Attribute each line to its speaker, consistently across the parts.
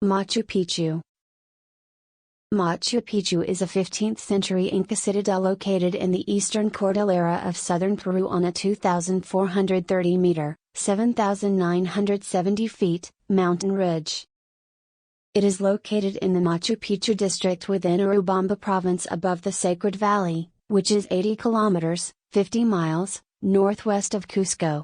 Speaker 1: Machu Picchu. Machu Picchu is a 15th century Inca citadel located in the Eastern Cordillera of southern Peru on a 2,430 meter, 7,970 feet, mountain ridge. It is located in the Machupicchu District within Urubamba Province above the Sacred Valley, which is 80 kilometers, 50 miles, northwest of Cusco.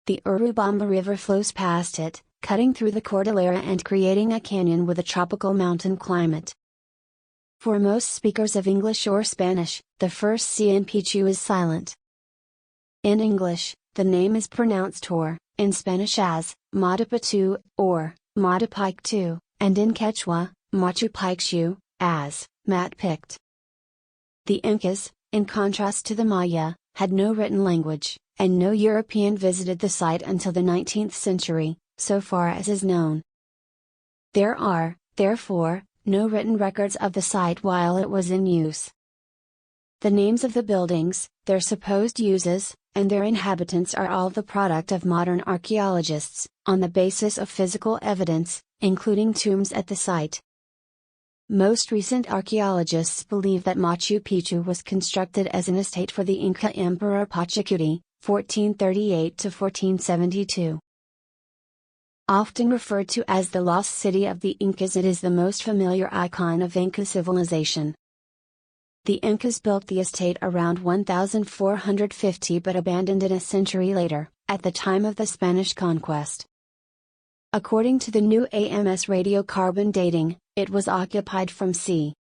Speaker 1: The Urubamba River flows past it, cutting through the Cordillera and creating a canyon with a tropical mountain climate. For most speakers of English or Spanish, the first C in Picchu is silent. In English, the name is pronounced Tor, in Spanish as Machupicchu or Machupicchu, and in Quechua, Machupicchu, as ʻmatʃu. The Incas, in contrast to the Maya, had no written language, and no European visited the site until the 19th century, so far as is known. There are, therefore, no written records of the site while it was in use. The names of the buildings, their supposed uses, and their inhabitants are all the product of modern archaeologists, on the basis of physical evidence, including tombs at the site. Most recent archaeologists believe that Machu Picchu was constructed as an estate for the Inca Emperor Pachacuti, 1438 to 1472. Often referred to as the lost city of the Incas, it is the most familiar icon of Inca civilization. The Incas built the estate around 1450 but abandoned it a century later, at the time of the Spanish conquest. According to the new AMS radiocarbon dating, it was occupied from c.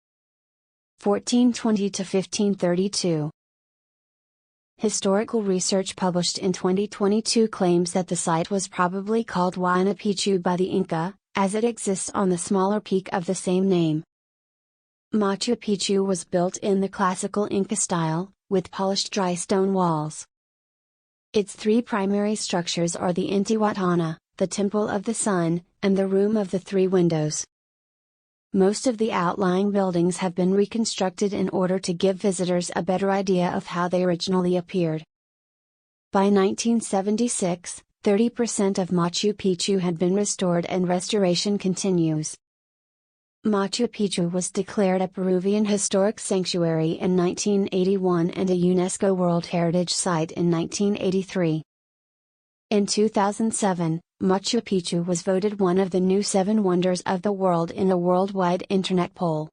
Speaker 1: 1420 to 1532. Historical research published in 2022 claims that the site was probably called Huayna Picchu by the Inca, as it exists on the smaller peak of the same name. Machu Picchu was built in the classical Inca style, with polished dry stone walls. Its three primary structures are the Intihuatana, the Temple of the Sun, and the Room of the Three Windows. Most of the outlying buildings have been reconstructed in order to give visitors a better idea of how they originally appeared. By 1976, 30% of Machu Picchu had been restored and restoration continues. Machu Picchu was declared a Peruvian Historic Sanctuary in 1981 and a UNESCO World Heritage Site in 1983. In 2007, Machu Picchu was voted one of the new 7 wonders of the world in a worldwide internet poll.